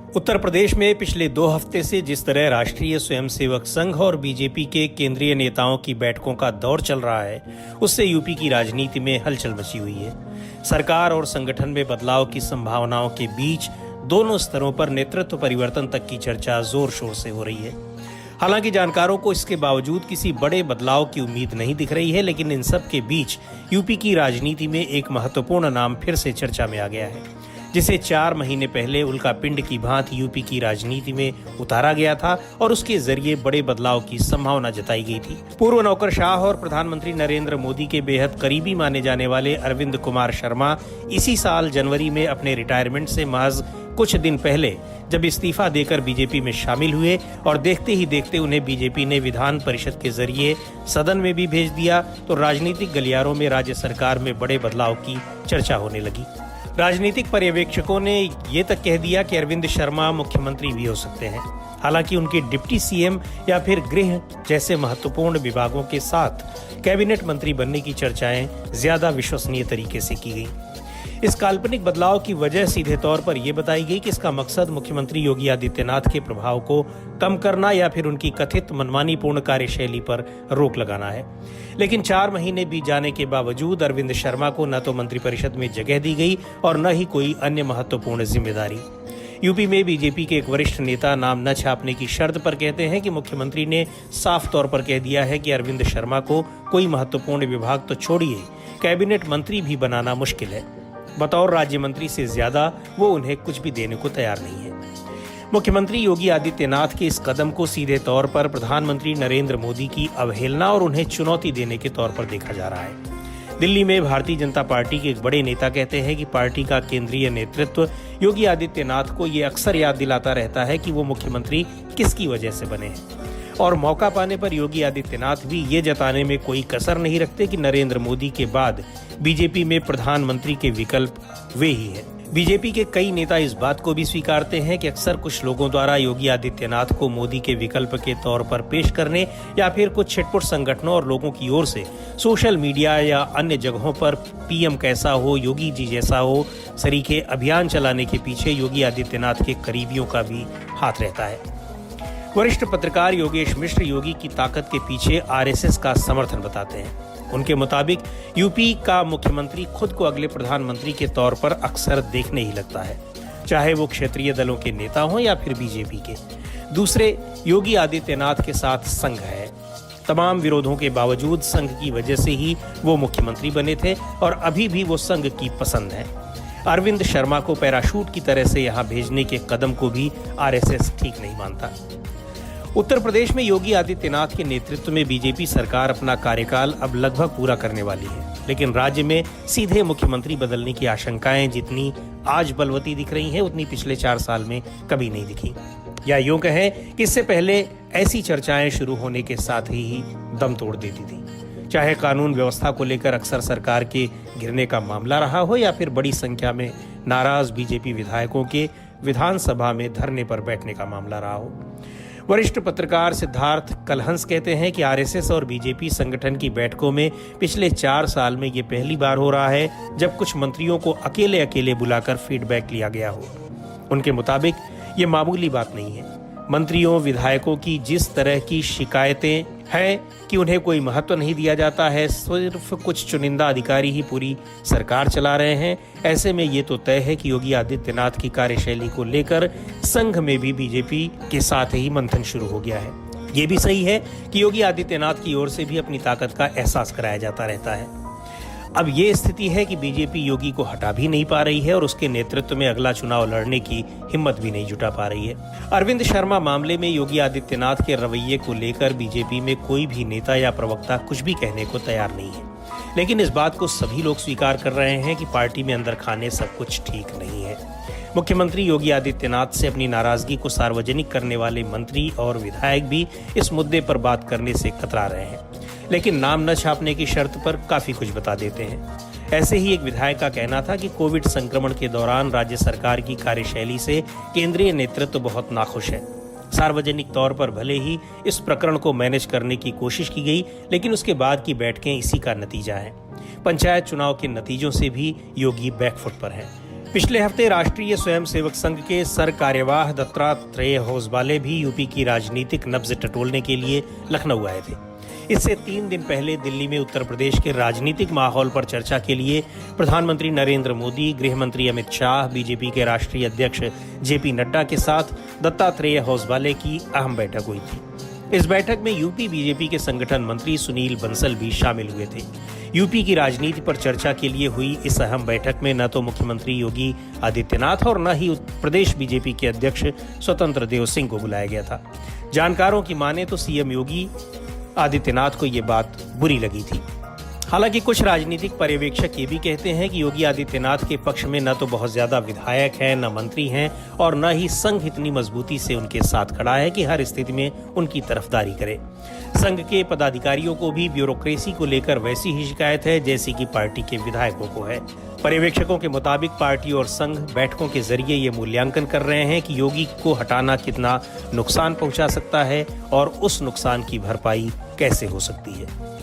उत्तर प्रदेश में पिछले 2 हफ्ते से जिस तरह राष्ट्रीय स्वयंसेवक संघ और बीजेपी के केंद्रीय नेताओं की बैठकों का दौर चल रहा है, उससे यूपी की राजनीति में हलचल मची हुई है। सरकार और संगठन में बदलाव की संभावनाओं के बीच दोनों स्तरों पर नेतृत्व परिवर्तन तक की चर्चा जोर शोर से हो रही है। हालांकि जानकारों को इसके बावजूद किसी बड़े बदलाव की उम्मीद नहीं दिख रही है, लेकिन इन सब के बीच यूपी की राजनीति में एक महत्वपूर्ण नाम फिर से चर्चा में आ गया है, जिसे 4 महीने पहले उल्कापिंड की भांति यूपी की राजनीति में उतारा गया था और उसके जरिए बड़े बदलाव की संभावना जताई गई थी। पूर्व नौकरशाह और प्रधानमंत्री नरेंद्र मोदी के बेहद करीबी माने जाने वाले अरविंद कुमार शर्मा इसी साल जनवरी में अपने रिटायरमेंट से महज कुछ दिन पहले जब इस्तीफा देकर बीजेपी में शामिल हुए और देखते ही देखते उन्हें बीजेपी ने विधान परिषद के जरिए सदन में भी भेज दिया, तो राजनीतिक गलियारों में राज्य सरकार में बड़े बदलाव की चर्चा होने लगी। राजनीतिक पर्यवेक्षकों ने ये तक कह दिया कि अरविंद शर्मा मुख्यमंत्री भी हो सकते हैं। हालांकि उनके डिप्टी सीएम या फिर गृह जैसे महत्वपूर्ण विभागों के साथ कैबिनेट मंत्री बनने की चर्चाएं ज्यादा विश्वसनीय तरीके से की गई। इस काल्पनिक बदलाव की वजह सीधे तौर पर यह बताई गई कि इसका मकसद मुख्यमंत्री योगी आदित्यनाथ के प्रभाव को कम करना या फिर उनकी कथित मनमानीपूर्ण कार्यशैली पर रोक लगाना है। लेकिन 4 महीने बीत जाने के बावजूद अरविंद शर्मा को न तो मंत्रिपरिषद में जगह दी गई और न ही कोई अन्य महत्वपूर्ण जिम्मेदारी। यूपी में बीजेपी के एक वरिष्ठ नेता नाम न छापने की शर्त पर कहते हैं कि मुख्यमंत्री ने साफ तौर पर कह दिया है कि अरविंद शर्मा को कोई महत्वपूर्ण विभाग तो छोड़िए, कैबिनेट मंत्री भी बनाना मुश्किल है। बतौर राज्य मंत्री से ज्यादा वो उन्हें कुछ भी देने को तैयार नहीं है। मुख्यमंत्री योगी आदित्यनाथ के इस कदम को सीधे तौर पर प्रधानमंत्री नरेंद्र मोदी की अवहेलना और उन्हें चुनौती देने के तौर पर देखा जा रहा है। दिल्ली में भारतीय जनता पार्टी के एक बड़े नेता कहते हैं कि पार्टी का केंद्रीय नेतृत्व योगी आदित्यनाथ को ये अक्सर याद दिलाता रहता है कि वो मुख्यमंत्री किसकी वजह से बने हैं, और मौका पाने पर योगी आदित्यनाथ भी ये जताने में कोई कसर नहीं रखते कि नरेंद्र मोदी के बाद बीजेपी में प्रधानमंत्री के विकल्प वे ही हैं। बीजेपी के कई नेता इस बात को भी स्वीकारते हैं कि अक्सर कुछ लोगों द्वारा योगी आदित्यनाथ को मोदी के विकल्प के तौर पर पेश करने या फिर कुछ छिटपुट संगठनों और लोगों की ओर से सोशल मीडिया या अन्य जगहों पर पीएम कैसा हो, योगी जी जैसा हो सरीखे अभियान चलाने के पीछे योगी आदित्यनाथ के करीबियों का भी हाथ रहता है। वरिष्ठ पत्रकार योगेश मिश्र योगी की ताकत के पीछे आरएसएस का समर्थन बताते हैं। उनके मुताबिक यूपी का मुख्यमंत्री खुद को अगले प्रधानमंत्री के तौर पर अक्सर देखने ही लगता है, चाहे वो क्षेत्रीय दलों के नेता हों या फिर बीजेपी के। दूसरे, योगी आदित्यनाथ के साथ संघ है। तमाम विरोधों के बावजूद संघ की वजह से ही वो मुख्यमंत्री बने थे और अभी भी वो संघ की पसंद है। अरविंद शर्मा को पैराशूट की तरह से यहाँ भेजने के कदम को भी आरएसएस ठीक नहीं मानता। उत्तर प्रदेश में योगी आदित्यनाथ के नेतृत्व में बीजेपी सरकार अपना कार्यकाल अब लगभग पूरा करने वाली है, लेकिन राज्य में सीधे मुख्यमंत्री बदलने की आशंकाएं जितनी आज बलवती दिख रही हैं, उतनी पिछले 4 साल में कभी नहीं दिखी। या यूं कहें कि इससे पहले ऐसी चर्चाएं शुरू होने के साथ ही दम तोड़ देती थी। चाहे कानून व्यवस्था को लेकर अक्सर सरकार के गिरने का मामला रहा हो या फिर बड़ी संख्या में नाराज बीजेपी विधायकों के विधानसभा में धरने पर बैठने का मामला रहा हो। वरिष्ठ पत्रकार सिद्धार्थ कलहंस कहते हैं कि आरएसएस और बीजेपी संगठन की बैठकों में पिछले 4 साल में ये पहली बार हो रहा है जब कुछ मंत्रियों को अकेले अकेले बुलाकर फीडबैक लिया गया हो। उनके मुताबिक ये मामूली बात नहीं है। मंत्रियों विधायकों की जिस तरह की शिकायतें हैं कि उन्हें कोई महत्व नहीं दिया जाता है, सिर्फ कुछ चुनिंदा अधिकारी ही पूरी सरकार चला रहे हैं, ऐसे में ये तो तय है कि योगी आदित्यनाथ की कार्यशैली को लेकर संघ में भी बीजेपी के साथ ही मंथन शुरू हो गया है। ये भी सही है कि योगी आदित्यनाथ की ओर से भी अपनी ताकत का एहसास कराया जाता रहता है। अब ये स्थिति है कि बीजेपी योगी को हटा भी नहीं पा रही है और उसके नेतृत्व में अगला चुनाव लड़ने की हिम्मत भी नहीं जुटा पा रही है। अरविंद शर्मा मामले में योगी आदित्यनाथ के रवैये को लेकर बीजेपी में कोई भी नेता या प्रवक्ता कुछ भी कहने को तैयार नहीं है, लेकिन इस बात को सभी लोग स्वीकार कर रहे हैं कि पार्टी में अंदर खाने सब कुछ ठीक नहीं है। मुख्यमंत्री योगी आदित्यनाथ से अपनी नाराजगी को सार्वजनिक करने वाले मंत्री और विधायक भी इस मुद्दे पर बात करने से कतरा रहे हैं, लेकिन नाम न छापने की शर्त पर काफी कुछ बता देते हैं। ऐसे ही एक विधायक का कहना था कि कोविड संक्रमण के दौरान राज्य सरकार की कार्यशैली से केंद्रीय नेतृत्व बहुत नाखुश है। सार्वजनिक तौर पर भले ही इस प्रकरण को मैनेज करने की कोशिश की गई, लेकिन उसके बाद की बैठकें इसी का नतीजा है। पंचायत चुनाव के नतीजों से भी योगी बैकफुट पर है। पिछले हफ्ते राष्ट्रीय स्वयंसेवक संघ के सर कार्यवाह दत्तात्रेय होसबाले भी यूपी की राजनीतिक नब्ज टटोलने के लिए लखनऊ आए थे। इससे 3 दिन पहले दिल्ली में उत्तर प्रदेश के राजनीतिक माहौल पर चर्चा के लिए प्रधानमंत्री नरेंद्र मोदी, गृह मंत्री अमित शाह, बीजेपी के राष्ट्रीय अध्यक्ष जेपी नड्डा के साथ दत्तात्रेय होसबाले की अहम बैठक हुई थी। इस बैठक में यूपी बीजेपी के संगठन मंत्री सुनील बंसल भी शामिल हुए थे। यूपी की राजनीति पर चर्चा के लिए हुई इस अहम बैठक में न तो मुख्यमंत्री योगी आदित्यनाथ और न ही प्रदेश बीजेपी के अध्यक्ष स्वतंत्र देव सिंह को बुलाया गया था। जानकारों की माने तो सीएम योगी आदित्यनाथ को ये बात बुरी लगी थी। हालांकि कुछ राजनीतिक पर्यवेक्षक ये भी कहते हैं कि योगी आदित्यनाथ के पक्ष में न तो बहुत ज्यादा विधायक हैं, न मंत्री हैं और न ही संघ इतनी मजबूती से उनके साथ खड़ा है कि हर स्थिति में उनकी तरफदारी करे। संघ के पदाधिकारियों को भी ब्यूरोक्रेसी को लेकर वैसी ही शिकायत है जैसी कि पार्टी के विधायकों को है। पर्यवेक्षकों के मुताबिक पार्टी और संघ बैठकों के जरिए ये मूल्यांकन कर रहे हैं कि योगी को हटाना कितना नुकसान पहुंचा सकता है और उस नुकसान की भरपाई कैसे हो सकती है।